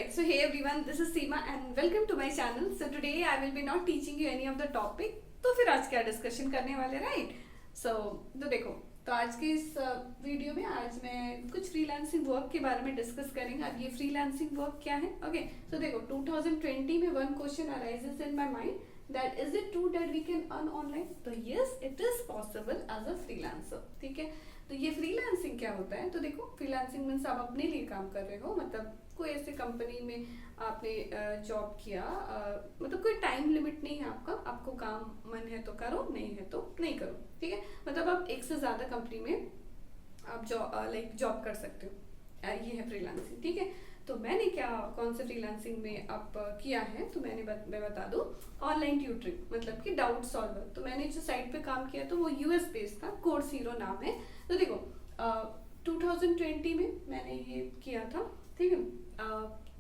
Alright, so hey everyone, this is Seema and welcome to my channel. So today I will be not teaching you any of the topic. तो फिर आज क्या discussion करने वाले, right? तो देखो, तो आज के इस वीडियो में आज मैं कुछ फ्रीलांसिंग वर्क के बारे में डिस्कस करेंगे. अब ये फ्रीलांसिंग वर्क क्या है? ओके, तो देखो 2020 में one question arises in my mind that is it true that we can earn online? तो yes, it is possible as a freelancer. ठीक है, तो ये फ्रीलांसिंग क्या होता है? तो देखो, फ्रीलांसिंग मीन्स आप अपने लिए काम कर रहे हो, मतलब कोई ऐसे कंपनी में आपने जॉब किया, मतलब कोई टाइम लिमिट नहीं है आपका, आपको काम मन है तो करो, नहीं है तो नहीं करो. ठीक है, मतलब आप एक से ज्यादा कंपनी में आप जॉब कर सकते हो. ये है फ्रीलांसिंग. ठीक है, तो मैंने कौन से फ्रीलांसिंग में आप किया है, तो मैं बता दूं, ऑनलाइन ट्यूटरिंग, मतलब कि डाउट सॉल्वर. तो मैंने जो साइट पे काम किया तो वो यूएस बेस्ड था, कोर्स हीरो नाम है. तो देखो 2020 में मैंने ये किया था. ठीक है,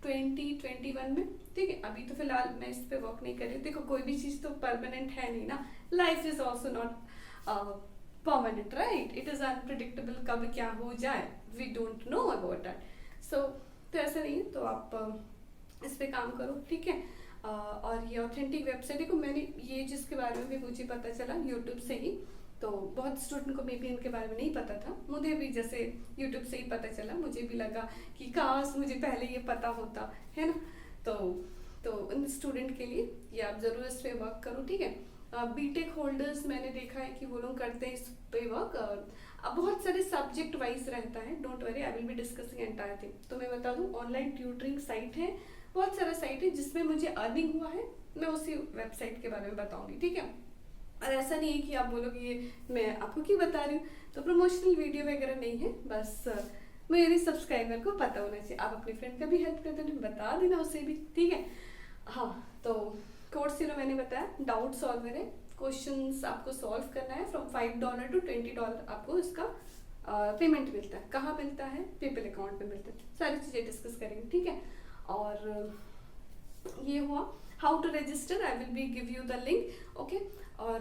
2021 में. ठीक है, अभी तो फिलहाल मैं इस पे वर्क नहीं कर रही. देखो, कोई भी चीज तो परमानेंट है नहीं ना. Life is also not permanent, right? It is unpredictable, कब क्या हो जाए, we don't know about that. So तो ऐसा नहीं है, तो आप इस पे काम करो. ठीक है, और ये ऑथेंटिक वेबसाइट, देखो मैंने ये जिसके बारे में भी मुझे पता चला यूट्यूब से ही. तो बहुत स्टूडेंट को मे बी इनके बारे में नहीं पता था, मुझे भी जैसे यूट्यूब से ही पता चला. मुझे भी लगा कि काश मुझे पहले ये पता होता, है ना. तो उन स्टूडेंट के लिए ये आप जरूर इस पे वर्क करो. ठीक है, बीटेक होल्डर्स मैंने देखा है कि वो लोग करते हैं इस पे वर्क. अब बहुत सारे सब्जेक्ट वाइज रहता है, don't worry, I will be discussing entire thing. तो मैं बता दूं, ऑनलाइन ट्यूटरिंग साइट है, बहुत सारा साइट है जिसमें मुझे अर्निंग हुआ है. मैं उसी वेबसाइट के बारे में बताऊंगी. ठीक है, और ऐसा नहीं है कि आप बोलोगे ये मैं आपको क्यों बता रही हूँ. तो प्रमोशनल वीडियो वगैरह नहीं है, बस मेरे सब्सक्राइबर को पता होना चाहिए. आप अपने फ्रेंड का भी हेल्प कर देना, बता देना उसे भी. ठीक है, हाँ. तो कोर्स हीरो मैंने बताया डाउट सॉल्वर है. क्वेश्चंस आपको सॉल्व करना है. फ्रॉम $5 to $20 आपको इसका पेमेंट मिलता है. कहाँ मिलता है? पेपल अकाउंट पे मिलता है. सारी चीजें डिस्कस करेंगे. ठीक है, और ये हुआ how to register. I will be give you the link. Okay, और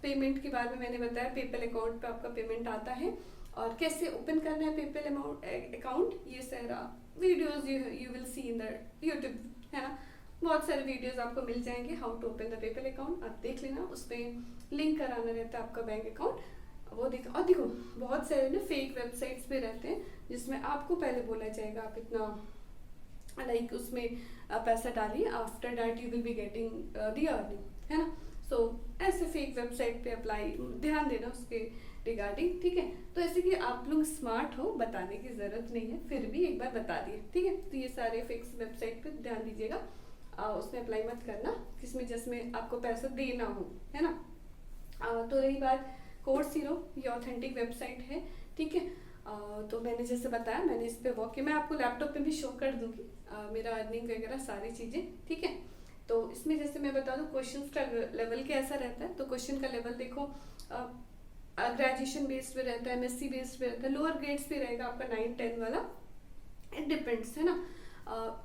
पेमेंट के बारे में मैंने बताया, पेपल अकाउंट पे आपका पेमेंट आता है. और कैसे ओपन करना है पेपल अकाउंट, ये सारा videos you will see in the YouTube, है ना. बहुत सारे वीडियोस आपको मिल जाएंगे how to open the PayPal account. आप देख लेना, उसमें लिंक कराना रहता है आपका बैंक अकाउंट, वो देखो. और देखो, बहुत सारे ना फेक वेबसाइट्स पे रहते हैं जिसमें आपको पहले बोला जाएगा आप इतना लाइक उसमें पैसा डालिए, after that you will be getting the earning, है ना. सो ऐसे फेक वेबसाइट पे अप्लाई ध्यान देना उसके रिगार्डिंग. ठीक है, तो ऐसे कि आप लोग स्मार्ट हो, बताने की जरूरत नहीं है, फिर भी एक बार बता दिए. ठीक है, तो ये सारे फेक वेबसाइट पे ध्यान दीजिएगा. उसमें अप्लाई मत करना जिसमें आपको पैसा देना हो, है ना. तो रही बात कोर्स हीरो, ये ऑथेंटिक वेबसाइट है. ठीक है, तो मैंने जैसे बताया, मैंने इस पे वर्क किया. मैं आपको लैपटॉप पे भी शो कर दूंगी मेरा अर्निंग वगैरह सारी चीजें. ठीक है, तो इसमें जैसे मैं बता दूं क्वेश्चंस का लेवल कैसा रहता है. तो क्वेश्चन का लेवल देखो, ग्रेजुएशन बेस्ड पे रहता है, एमएससी बेस्ड पे रहता है, लोअर ग्रेड्स पे रहेगा आपका 9-10 वाला, इट डिपेंड्स, है ना.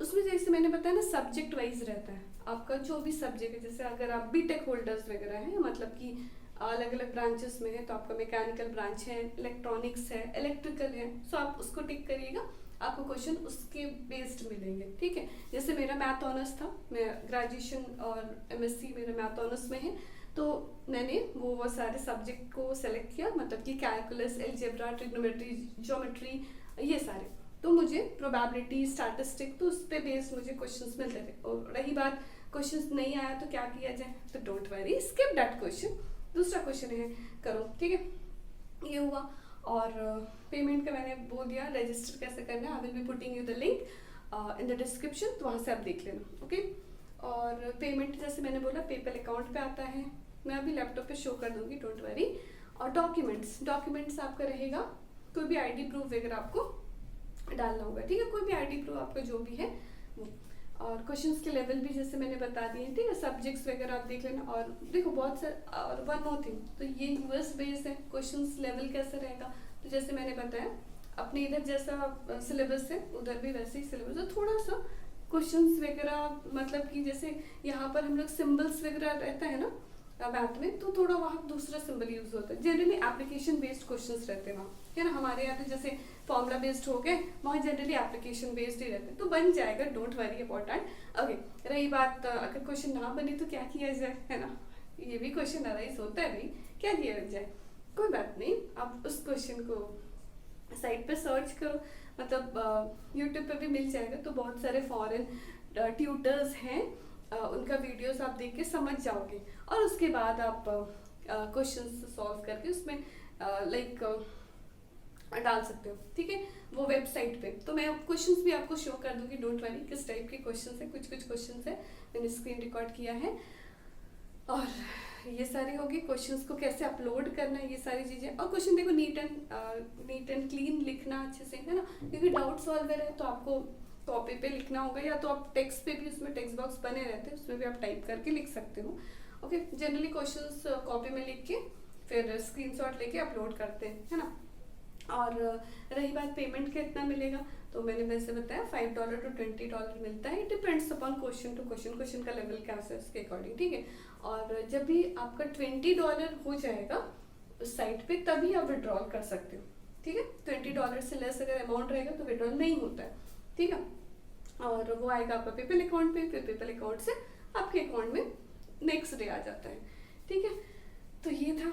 उसमें जैसे मैंने बताया ना, सब्जेक्ट वाइज रहता है आपका जो भी सब्जेक्ट है. जैसे अगर आप बीटेक होल्डर्स वगैरह हैं, मतलब कि अलग अलग ब्रांचेस में है, तो आपका मैकेनिकल ब्रांच है, इलेक्ट्रॉनिक्स है, इलेक्ट्रिकल है, सो आप उसको टिक करिएगा, आपको क्वेश्चन उसके बेस्ड मिलेंगे. ठीक है, जैसे मेरा मैथ ऑनर्स था, मैं ग्रेजुएशन और एमएससी मेरा मैथ ऑनर्स में है, तो मैंने वो सारे सब्जेक्ट को सेलेक्ट किया, मतलब कि कैलकुलस, अलजेब्रा, ट्रिग्नोमेट्री, ज्योमेट्री, ये सारे. तो मुझे प्रोबेबिलिटी, स्टैटिस्टिक, तो उस पे बेस्ड मुझे क्वेश्चंस मिलते थे. और रही बात क्वेश्चंस नहीं आया तो क्या किया जाए, तो don't worry, skip that question, दूसरा क्वेश्चन है करो. ठीक है, ये हुआ. और पेमेंट का मैंने बोल दिया, रजिस्टर कैसे करना है, आई will be putting you the link in the description, तो वहाँ से आप देख लेना. ओके, और पेमेंट जैसे मैंने बोला पेपल अकाउंट पे आता है, मैं अभी लैपटॉप पे शो कर दूंगी, डोंट वरी. और डॉक्यूमेंट्स आपका रहेगा, कोई भी आईडी प्रूफ वगैरह आपको डालना होगा. ठीक है, कोई भी आईडी प्रूफ आपका जो भी है वो. और क्वेश्चंस के लेवल भी जैसे मैंने बता दिए. ठीक है, सब्जेक्ट्स वगैरह आप देख लेना. और देखो बहुत सारे, और वन मोर थिंग, तो ये यूएस बेस्ड है, क्वेश्चंस लेवल कैसे रहेगा, तो जैसे मैंने बताया अपने इधर जैसा सिलेबस है उधर भी वैसे ही सिलेबस है. थोड़ा सा क्वेश्चंस वगैरह, मतलब कि जैसे यहाँ पर हम लोग सिम्बल्स वगैरह रहता है ना, मैथ में, तो थोड़ा वहाँ दूसरा सिंबल यूज होता है। जनरली एप्लीकेशन बेस्ड क्वेश्चंस रहते हैं वहाँ, है ना। हमारे यहाँ तो जैसे फॉर्मूला बेस्ड हो गए, वहाँ जनरली एप्लीकेशन बेस्ड ही रहते हैं, तो बन जाएगा, don't worry about that. Okay, रही बात अगर क्वेश्चन ना बने तो क्या किया जाए, है ना। ये भी क्वेश्चन अराइज होता है भाई, क्या किया जाए। कोई बात नहीं, आप उस क्वेश्चन को साइट पे सर्च करो, मतलब यूट्यूब पे भी मिल जाएगा। तो बहुत सारे फॉरेन ट्यूटर्स हैं, उनका वीडियोस आप देख के समझ जाओगे, और उसके बाद आप क्वेश्चंस सॉल्व करके उसमें लाइक डाल सकते हो, ठीक है, वो वेबसाइट पे। तो मैं क्वेश्चंस भी आपको शो कर दूंगी, डोंट वरी, किस टाइप के क्वेश्चंस है। कुछ क्वेश्चंस है, मैंने स्क्रीन रिकॉर्ड किया है, और ये सारी होगी। क्वेश्चंस को कैसे अपलोड करना है, ये सारी चीजें। और क्वेश्चन देखो नीट एंड क्लीन लिखना अच्छे से, है ना, क्योंकि डाउट सॉल्वर है तो आपको कॉपी पे लिखना होगा, या तो आप टेक्स्ट पे भी, उसमें टेक्स्ट बॉक्स बने रहते हैं, उसमें भी आप टाइप करके लिख सकते हो। ओके, जनरली क्वेश्चंस कॉपी में लिख के फिर स्क्रीनशॉट लेके अपलोड करते हैं, है ना। और रही बात पेमेंट कितना मिलेगा, तो मैंने वैसे बताया $5 to $20 मिलता है, depends upon question to question, question का लेवल क्या है उसके अकॉर्डिंग, ठीक है। और जब भी आपका $20 हो जाएगा उस साइट पे, तभी आप विड्रॉल कर सकते हो, ठीक है। $20 से लेस अगर अमाउंट रहेगा तो विड्रॉल नहीं होता है, ठीक है। और वो आएगा आपका पेपल अकाउंट पे, फिर पेपल अकाउंट से आपके अकाउंट में नेक्स्ट डे आ जाता है, ठीक है। तो ये था,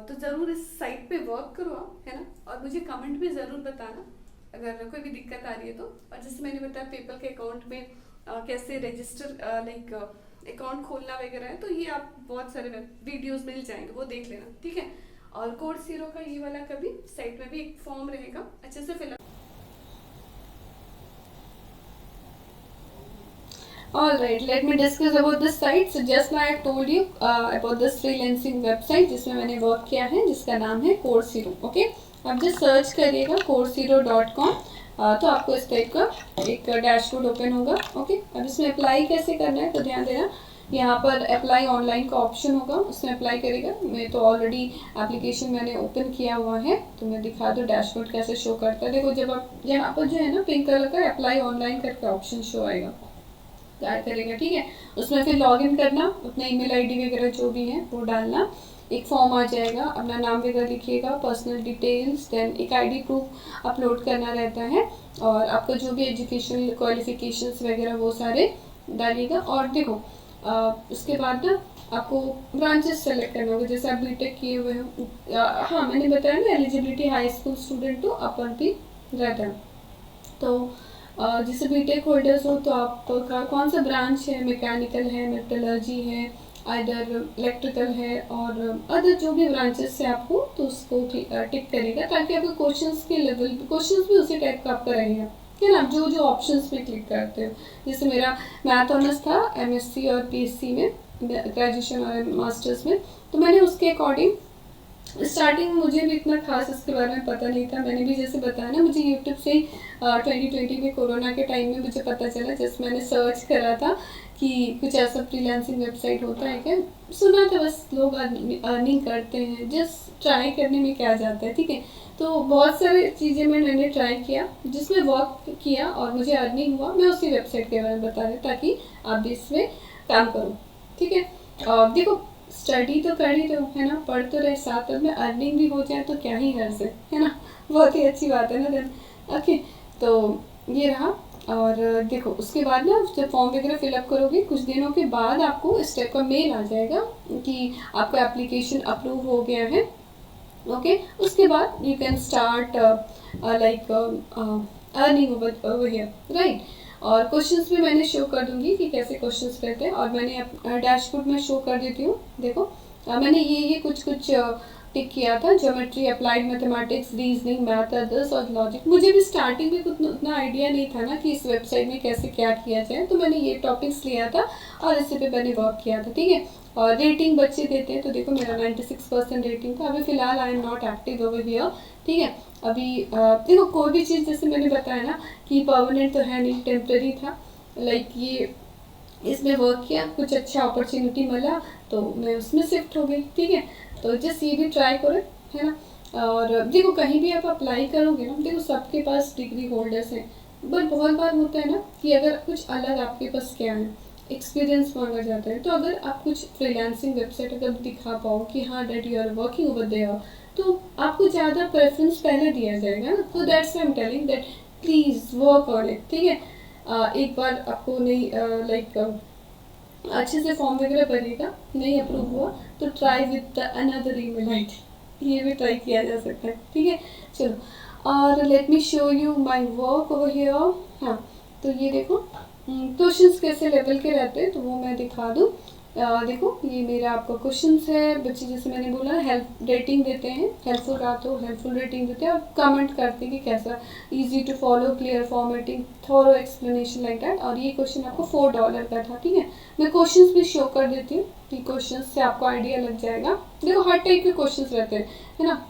तो ज़रूर इस साइट पे वर्क करो आप, है ना। और मुझे कमेंट में ज़रूर बताना अगर कोई भी दिक्कत आ रही है तो। और जैसे मैंने बताया पेपल के अकाउंट में कैसे रजिस्टर लाइक अकाउंट खोलना वगैरह है, तो ये आप बहुत सारे वीडियोस मिल जाएंगे, वो देख लेना, ठीक है। और कोर्सेरो का ये वाला कभी साइट में भी एक फॉर्म रहेगा, अच्छे से fill up. All right, let me discuss about this site. So just now I told you about this freelancing website जिसमें मैंने वर्क किया है, जिसका नाम है Coursero. ओके, आप जस्ट सर्च करिएगा coursero.com, तो आपको इस टाइप का एक डैशबोर्ड ओपन होगा। ओके, अब इसमें अप्लाई कैसे करना है तो ध्यान देना, यहाँ पर अप्लाई ऑनलाइन का ऑप्शन होगा, उसमें अप्लाई करेगा। मैं तो ऑलरेडी एप्लीकेशन मैंने ओपन किया हुआ है, तो मैं दिखा दूँ डैशबोर्ड कैसे शो करता है। देखो, जब आप यहाँ पर जो है ना पिंक कलर का अप्लाई ऑनलाइन करके ऑप्शन शो आएगा, ऐड करेगा, ठीक है। उसमें फिर लॉगिन करना, अपना ईमेल आईडी वगैरह जो भी है वो डालना, एक फॉर्म आ जाएगा, अपना नाम वगैरह लिखिएगा, पर्सनल डिटेल्स, देन एक आईडी प्रूफ अपलोड करना रहता है, और आपका जो भी एजुकेशनल क्वालिफिकेशंस वगैरह वो सारे डालिएगा। और देखो उसके बाद ना आपको ब्रांचेस सेलेक्ट करना होगा, जैसे आप बीटेक किए हुए हो। हाँ, मैंने बताया ना एलिजिबिलिटी हाई स्कूल स्टूडेंट तो अपन भी रहता है, तो जैसे बीटेक होल्डर्स हो तो आपका कौन सा ब्रांच है, मैकेनिकल है, मेटलर्जी है, आइदर इलेक्ट्रिकल है, और अदर जो भी ब्रांचेस से आपको, तो उसको टिक करेगा, ताकि आपके क्वेश्चंस के लेवल, क्वेश्चंस भी उसी टाइप का आपका रहेगा, है ना। जो जो ऑप्शंस पे क्लिक करते हो, जैसे मेरा मैथ ऑनर्स था एमएससी और पीएससी में, ग्रेजुएशन और मास्टर्स में, तो मैंने उसके अकॉर्डिंग स्टार्टिंग, मुझे भी इतना खास इसके बारे में पता नहीं था। मैंने भी जैसे बताया ना, मुझे यूट्यूब से 2020 में कोरोना के टाइम में मुझे पता चला, जैसे मैंने सर्च करा था कि कुछ ऐसा फ्रीलांसिंग वेबसाइट होता है क्या, सुना था बस, लोग अर्निंग करते हैं, जस्ट ट्राई करने में क्या जाता है, ठीक है। तो बहुत सारी चीज़ें मैंने ट्राई किया, जिसमें वर्क किया और मुझे अर्निंग हुआ, मैं उसी वेबसाइट के बारे में बता रही, ताकि आप भी इसमें काम करो, ठीक है। देखो, स्टडी तो कर ही रहो, है ना, पढ़ तो रहे, साथ में अर्निंग भी हो जाए तो क्या ही हर्ज है ना, बहुत ही अच्छी बात है ना देन। ओके, तो ये रहा। और देखो उसके बाद ना, जब फॉर्म वगैरह फिलअप करोगे, कुछ दिनों के बाद आपको इस टाइप का मेल आ जाएगा कि आपका एप्लीकेशन अप्रूव हो गया है। ओके, उसके बाद you can start like earning over here, right. और क्वेश्चंस भी मैंने शो कर दूंगी कि कैसे क्वेश्चंस रहते हैं, और मैंने डैशबोर्ड में शो कर देती हूँ। देखो मैंने ये कुछ टिक किया था, geometry, applied mathematics, reasoning, math, others और लॉजिक। मुझे भी स्टार्टिंग में उतना आइडिया नहीं था ना कि इस वेबसाइट में कैसे क्या किया जाए, तो मैंने ये टॉपिक्स लिया था और इसी पे मैंने वर्क किया था, ठीक है। और रेटिंग बच्चे देते हैं, तो देखो मेरा 96% रेटिंग था। अभी फिलहाल I am not active over here, ठीक है। अभी देखो कोई भी चीज़, जैसे मैंने बताया ना कि परमानेंट तो है नहीं, टेम्पररी था, लाइक ये इसमें वर्क किया, कुछ अच्छा अपॉर्चुनिटी मिला तो मैं उसमें शिफ्ट हो गई, ठीक है। तो जस्ट ये भी ट्राई करो, है ना। और देखो कहीं भी आप अप्लाई करोगे ना, देखो सबके पास डिग्री होल्डर्स हैं, बट बहुत बार होता है ना कि अगर कुछ अलग आपके पास क्या है, एक्सपीरियंस मांगा जाता है। तो अगर आप कुछ फ्रीलांसिंग वेबसाइट अगर दिखा पाओ कि हाँ that you are working over there, तो आपको ज़्यादा प्रेफरेंस पहले दिया जाएगा ना। तो that's I am telling that please work on it, ठीक है। एक बार आपको नहीं लाइक अच्छे से फॉर्म वगैरह भरेगा, नहीं अप्रूव हुआ तो try with another email ID, ये भी ट्राई किया जा सकता है, ठीक है। चलो, और let me show you my work over here. हाँ, तो ये देखो क्वेश्चंस कैसे लेवल के रहते हैं, तो वो मैं दिखा दूँ। देखो ये मेरा आपका क्वेश्चंस है। बच्चे जैसे मैंने बोला हेल्प रेटिंग देते हैं, हेल्पफुल रहा तो हेल्पफुल रेटिंग देते हैं, और कमेंट करते हैं कि कैसा, easy to follow, clear formatting, thorough explanation like that. और ये क्वेश्चन आपको $4 का था, ठीक है। मैं क्वेश्चंस भी शो कर देती हूँ कि क्वेश्चंस से आपको आइडिया लग जाएगा। देखो हर टाइप के क्वेश्चंस रहते हैं, है ना।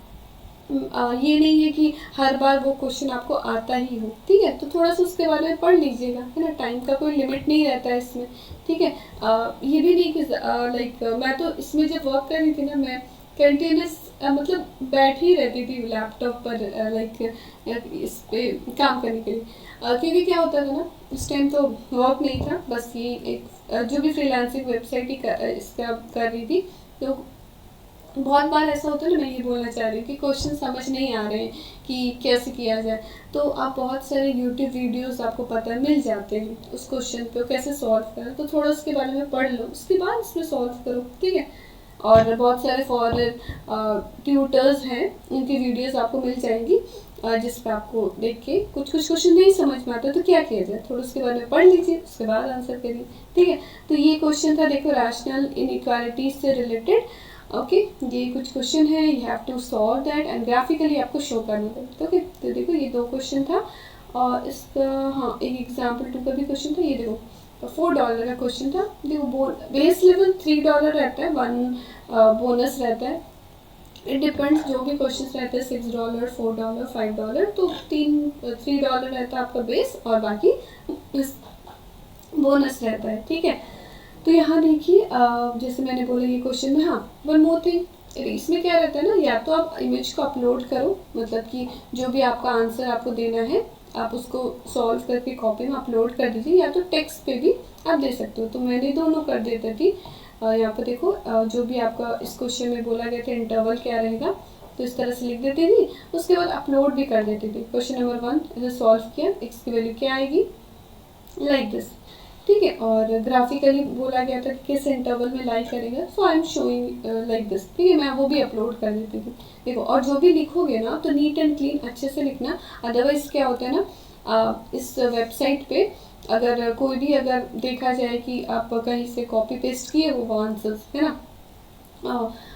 ये नहीं है कि हर बार वो क्वेश्चन आपको आता ही हो, ठीक है। तो थोड़ा सा उसके बारे में पढ़ लीजिएगा, है ना। टाइम का कोई लिमिट नहीं रहता है इसमें, ठीक है। ये भी नहीं कि लाइक मैं तो इसमें जब वर्क कर रही थी ना, मैं कंटिन्यूस मतलब बैठ ही रहती थी लैपटॉप पर, लाइक इस पे काम करने के लिए। क्योंकि क्या होता था ना, उस टाइम तो वर्क नहीं था, बस ये एक जो भी फ्रीलांसिंग वेबसाइट ही इसका कर रही थी। तो बहुत बार ऐसा होता है ना, मैं ये बोलना चाह रही हूँ कि क्वेश्चन समझ नहीं आ रहे हैं कि कैसे किया जाए, तो आप बहुत सारे यूट्यूब वीडियोस आपको पता मिल जाते हैं उस क्वेश्चन पे कैसे सॉल्व करें। तो थोड़ा उसके बारे में पढ़ लो, उसके बाद उसमें सॉल्व करो, ठीक है। और बहुत सारे फॉरेन ट्यूटर्स हैं, उनकी वीडियोस आपको मिल जाएंगी, जिस पे आपको देख के कुछ कुछ क्वेश्चन नहीं समझ में आता तो क्या किया जाए, थोड़ा उसके बारे में पढ़ लीजिए, उसके बाद आंसर करिए, ठीक है। तो ये क्वेश्चन था, देखो रैशनल इनइक्वालिटीज से रिलेटेड, ओके। ये कुछ क्वेश्चन है, you have to solve that and graphically आपको शो करना था, ओके। तो देखो ये 2 क्वेश्चन था, और इसका हाँ एक एग्जाम्पल 2 का भी क्वेश्चन था। ये देखो $4 का क्वेश्चन था। देखो बेस लेवल $3 रहता है, 1 बोनस रहता है, इट डिपेंड्स जो भी क्वेश्चन रहते हैं, $6, $4, $5, तो $3 रहता है आपका बेस, और बाकी बोनस रहता है, ठीक है। तो यहाँ देखिए जैसे मैंने बोला ये क्वेश्चन में, हाँ वन मोर थिंग, इसमें क्या रहता है ना, या तो आप इमेज को अपलोड करो, मतलब कि जो भी आपका आंसर आपको देना है आप उसको सॉल्व करके कॉपी में अपलोड कर दीजिए, या तो टेक्स्ट पे भी आप दे सकते हो। तो मैंने दोनों कर देती थी। यहाँ पर देखो जो भी आपका इस क्वेश्चन में बोला गया था इंटरवल क्या रहेगा, तो इस तरह से लिख देती थी, उसके बाद अपलोड भी कर देती थी। क्वेश्चन नंबर 1 इसे सॉल्व किया, एक्स की वैल्यू क्या आएगी, लाइक दिस, ठीक है। और ग्राफिकली बोला गया था कि किस इंटरवल में लाई करेगा, so I am showing like this, ठीक है। मैं वो भी अपलोड कर देती थी। देखो, और जो भी लिखोगे ना तो नीट एंड क्लीन अच्छे से लिखना, अदरवाइज क्या होता है ना, इस वेबसाइट पे अगर कोई भी अगर देखा जाए कि आप कहीं से कॉपी पेस्ट किए वो आंसर्स, है ना,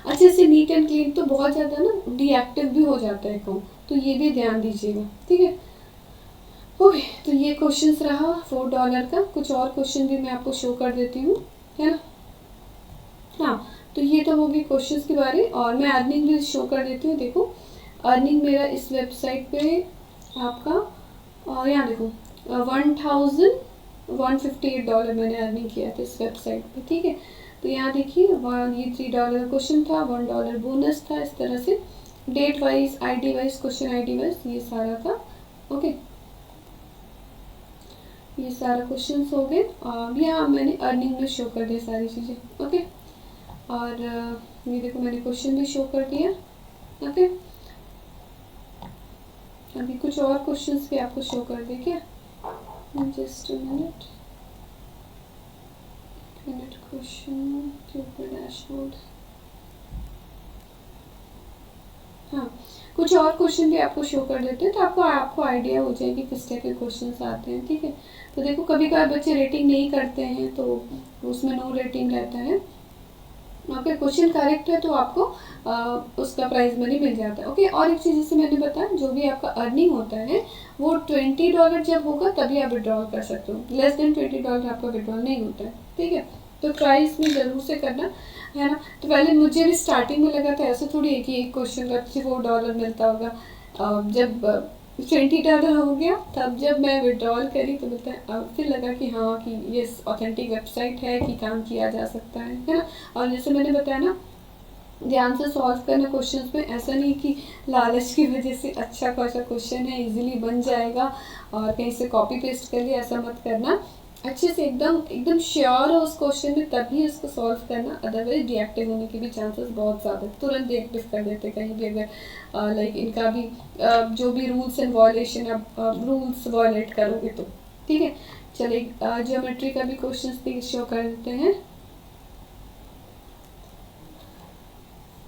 अच्छे से नीट एंड क्लीन, तो बहुत ज़्यादा ना डीएक्टिव भी हो जाता है अकाउंट, तो ये भी ध्यान दीजिएगा, ठीक है। ओके, तो ये क्वेश्चंस रहा $4 का। कुछ और क्वेश्चन भी मैं आपको शो कर देती हूँ, है ना। हाँ, तो ये तो होगी क्वेश्चंस के बारे, और मैं अर्निंग भी शो कर देती हूँ। देखो अर्निंग मेरा इस वेबसाइट पे आपका, और यहाँ देखो $1,158 मैंने अर्निंग किया था इस वेबसाइट पे, ठीक है। तो यहाँ देखिए ये $3 का क्वेश्चन था, $1 बोनस था, इस तरह से date wise, ID wise, question ID wise, ये सारा था, ओके। ये सारा क्वेश्चंस हो गए, और यहाँ मैंने अर्निंग में शो कर दिया सारी चीज़ें, ओके। और ये देखो मैंने क्वेश्चन भी शो कर दिया, ओके। अभी कुछ और क्वेश्चंस भी आपको शो कर दे क्या, just a minute, question dashboard, हाँ कुछ और क्वेश्चन भी आपको शो कर देते हैं, तो आपको आइडिया हो जाएगी किस टाइप के क्वेश्चंस आते हैं, ठीक है। तो देखो कभी कभी बच्चे रेटिंग नहीं करते हैं, तो उसमें नो रेटिंग रहता है। ओके, क्वेश्चन करेक्ट है तो आपको उसका प्राइज मनी मिल जाता है, ओके। और एक चीज़ जैसे मैंने बताया, जो भी आपका अर्निंग होता है वो $20 जब होगा तभी आप विड्रॉल कर सकते हो, लेस देन $20 आपका विड्रॉल नहीं होता है, ठीक है। तो ट्राई इसमें ज़रूर से करना, है ना। तो पहले मुझे भी स्टार्टिंग में लगा था ऐसा थोड़ी है कि एक क्वेश्चन का $4 मिलता होगा, जब $20 हो गया तब जब मैं विड्रॉल करी तो बताया, फिर लगा कि हाँ कि ये ऑथेंटिक वेबसाइट है कि काम किया जा सकता है ना। और जैसे मैंने बताया ना, ध्यान से सॉल्व करना क्वेश्चंस में, ऐसा नहीं कि लालच की वजह से अच्छा खासा क्वेश्चन है इजीली बन जाएगा और कहीं से कॉपी पेस्ट कर लिया, ऐसा मत करना। अच्छे से एकदम एकदम श्योर हो उस क्वेश्चन में तभी उसको सॉल्व करना, अदरवाइज डिएक्टिव होने के भी चांसेस बहुत ज़्यादा, तुरंत डिएक्टिव कर देते कहीं भी अगर लाइक इनका भी जो भी रूल्स एंड वायलेशन आप रूल्स वायलेट करोगे तो। ठीक है, चलिए ज्योमेट्री का भी क्वेश्चन शो कर देते हैं।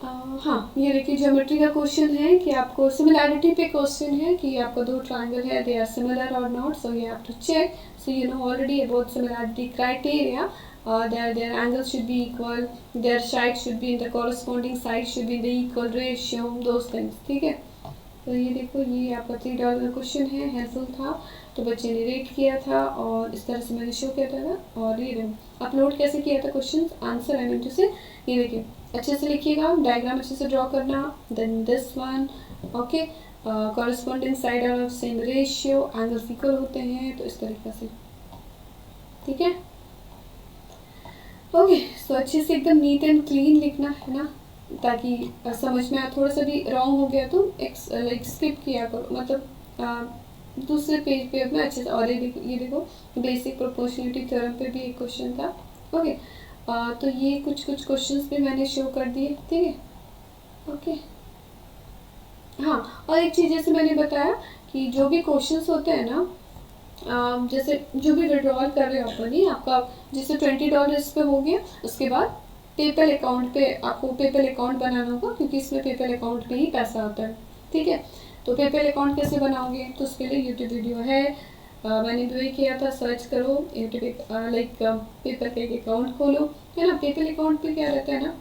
हाँ, ये देखिए ज्योमेट्री का क्वेश्चन है कि आपको सिमिलैरिटी पे क्वेश्चन है कि आपको दो ट्राइंगल है, दे आर सिमिलर और not, so you have to check, so you know already about similarity criteria, their angles should be equal, their sides should be in the corresponding sides should be in the equal ratio, those things। ठीक है, तो ये देखो ये आपका $3 का question है, helpful था तो बच्चे ने रेट किया था और इस तरह से मैंने शो किया था। और ये अपलोड कैसे किया था question answer, I mean to say, ये देखिए अच्छे से लिखिएगा, डायग्राम अच्छे से ड्रॉ करना, then this one, okay, corresponding side are of same ratio, angles equal होते हैं, तो इस तरीके से। ठीक है, ओके, सो अच्छे से एकदम नीट एंड क्लीन लिखना है ना, ताकि समझ में आए। थोड़ा सा भी रॉन्ग हो गया तो लाइक स्किप किया करो, मतलब दूसरे पेज पे अपना अच्छे से। और ये देखो बेसिक प्रोपोर्शनलिटी थ्योरम पे भी एक क्वेश्चन था। ओके, तो ये कुछ क्वेश्चंस भी मैंने शो कर दिए। ठीक है, ओके, हाँ, और एक चीज़ जैसे मैंने बताया कि जो भी क्वेश्चंस होते हैं ना, जैसे जो भी विड्रॉल कर रहे हो अपन ही, आपका जैसे $20 इस पे हो गया, उसके बाद पेपल अकाउंट पे आपको पेपल अकाउंट बनाना होगा, क्योंकि इसमें पेपल अकाउंट में ही पैसा आता है। ठीक है, तो पेपल अकाउंट कैसे बनाओगे, तो उसके लिए यूट्यूब वीडियो है, मैंने भी वही किया था, सर्च करो यूट्यूब लाइक पेपल का एक अकाउंट खोलो, है ना। पेपल अकाउंट पे क्या रहता है ना,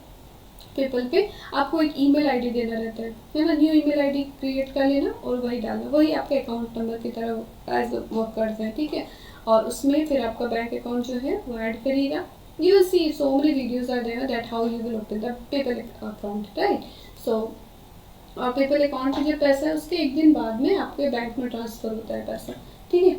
पेपल पे आपको एक ईमेल आईडी देना रहता है ना, न्यू ईमेल आईडी क्रिएट कर लेना और वही डालना, वही आपके अकाउंट नंबर की तरह एज वर्क करते हैं। ठीक है, और उसमें फिर आपका बैंक अकाउंट जो है वो ऐड करिएगा। You will see so many videos are there that how you will open the PayPal account, right? So PayPal account में जो पैसा है उसके एक दिन बाद में आपके बैंक में ट्रांसफर होता है पैसा। ठीक है,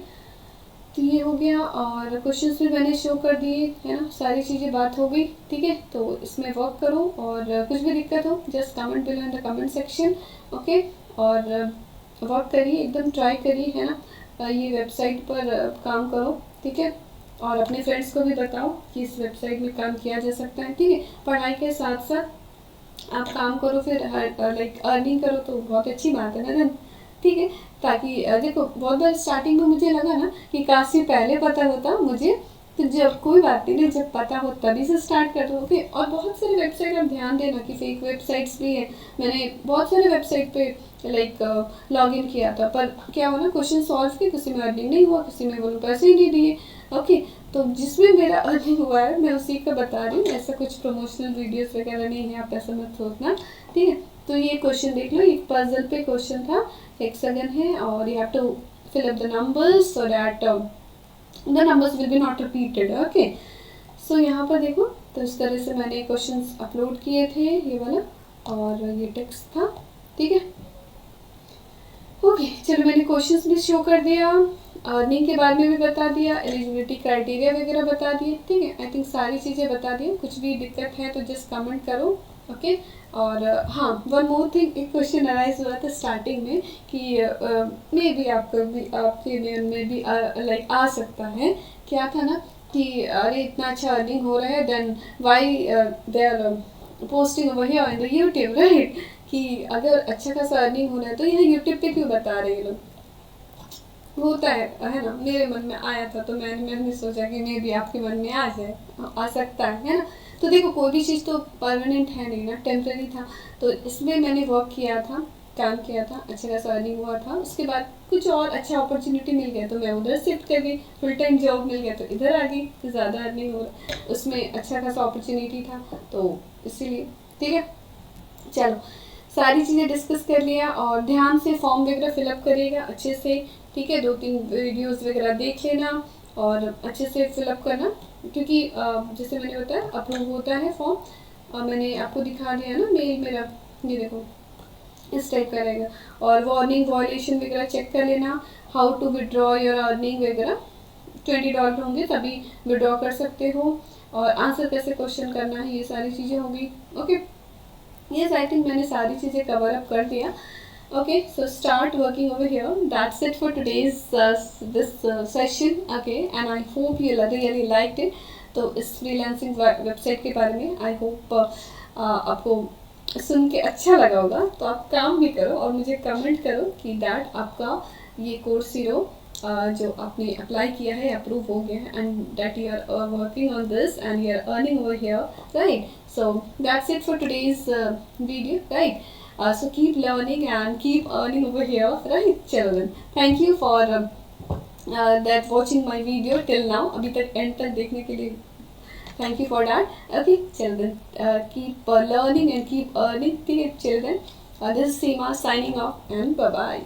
तो ये हो गया, और क्वेश्चंस भी मैंने शो कर दिए है ना, सारी चीज़ें बात हो गई। ठीक है, तो इसमें वर्क करो, और कुछ भी दिक्कत हो just comment below in the comment section, okay, और वर्क करिए, एकदम ट्राई करिए, है ना, ये वेबसाइट पर काम करो। ठीक है, और अपने फ्रेंड्स को भी बताओ कि इस वेबसाइट में काम किया जा सकता है। ठीक है, पढ़ाई के साथ साथ आप काम करो, फिर लाइक अर्निंग करो, तो बहुत अच्छी बात है ना। ठीक है, ताकि देखो बहुत बार स्टार्टिंग में मुझे लगा ना कि काश पहले पता होता मुझे, तो जब कोई बात नहीं, जब पता हो तभी से स्टार्ट कर दो। ओके, और बहुत सारे वेबसाइट आप ध्यान देना कि फेक वेबसाइट्स भी है, मैंने बहुत सारे वेबसाइट पे लाइक लॉग इन किया था, पर क्या हुआ ना, क्वेश्चन सॉल्व किए, किसी में अर्निंग नहीं हुआ, किसी में वो पैसे ही नहीं दिए। ओके, तो जिसमें मेरा अर्निंग हुआ है मैं उसी का बता रही हूँ, ऐसा कुछ प्रमोशनल वीडियोस वगैरह नहीं है, आप ऐसा मत सोचना। ठीक है, तो ये क्वेश्चन देख लो, एक पजल पे क्वेश्चन था, हेक्सागन है, और you have to fill up the numbers so that the numbers will be not repeated. Okay, so यहाँ पर देखो, तो इस तरह से मैंने क्वेश्चंस अपलोड किए थे, ये वाला, और ये टेक्स्ट था। ठीक है, ओके, चलो मैंने क्वेश्चंस भी शो कर दिया, अर्निंग के बारे में भी बता दिया, एलिजिबिलिटी क्राइटेरिया वगैरह बता दिए। ठीक है, आई थिंक सारी चीज़ें बता दी। कुछ भी दिक्कत है तो जस्ट कमेंट करो, ओके। और हाँ, वन मोर थिंग, एक क्वेश्चन अराइज हुआ था स्टार्टिंग में कि मे बी आपके में भी लाइक आ सकता है, क्या था ना कि अरे इतना अच्छा अर्निंग हो रहा है, then why they are posting over here in the YouTube, right, कि अगर अच्छा खासा अर्निंग हो रहा है तो यहाँ यूट्यूब पे क्यों बता रहे हैं लोग, होता है ना। मेरे मन में आया था तो मैंने सोचा कि मे भी आपके मन में आ जाए, आ सकता है ना। तो देखो कोई भी चीज़ तो परमानेंट है नहीं ना, टेम्पररी था, तो इसमें मैंने वर्क किया था, काम किया था, अच्छा खासा अर्निंग हुआ था, उसके बाद कुछ और अच्छा अपॉर्चुनिटी मिल गया तो मैं उधर शिफ्ट कर गई, फुल टाइम जॉब मिल गया तो इधर आ गई, तो ज़्यादा अर्निंग हो रहा, उसमें अच्छा खासा अपॉर्चुनिटी था, तो इसीलिए। ठीक है, चलो सारी चीज़ें डिस्कस कर लिया, और ध्यान से फॉर्म वगैरह फिलअप करिएगा अच्छे से। ठीक है, 2-3 वीडियोस वगैरह देख लेना और अच्छे से फिलअप करना, क्योंकि जैसे मैंने बताया अप्रूव होता है फॉर्म, मैंने आपको दिखा दिया ना मेल मेरा, ये देखो इस टाइप का रहेगा, और वार्निंग वॉयलेशन वगैरह चेक कर लेना, how to withdraw your earning वगैरह, $20 होंगे तभी विड्रॉ कर सकते हो, और आंसर कैसे क्वेश्चन करना है, ये सारी चीज़ें होंगी। ओके, यस, आई थिंक मैंने सारी चीज़ें कवर अप कर दिया। Okay, so start working over here. That's it for today's this session. Okay, and I hope you really liked it. तो इस फ्रीलांसिंग वेबसाइट के बारे में आई होप आपको सुन के अच्छा लगा होगा. तो आप काम भी करो और मुझे कमेंट करो कि दैट आपका ये कोर्स हीरो जो आपने अप्लाई किया है अप्रूव हो गया है and that you are working on this and you are earning over here, right. So that's it for today's video, right? So keep learning and keep earning over here, right, children? Thank you for that watching my video till now. अभी तक end तक देखने के लिए thank you for that. Okay, children, keep learning and keep earning, children. This is Seema signing off and bye bye.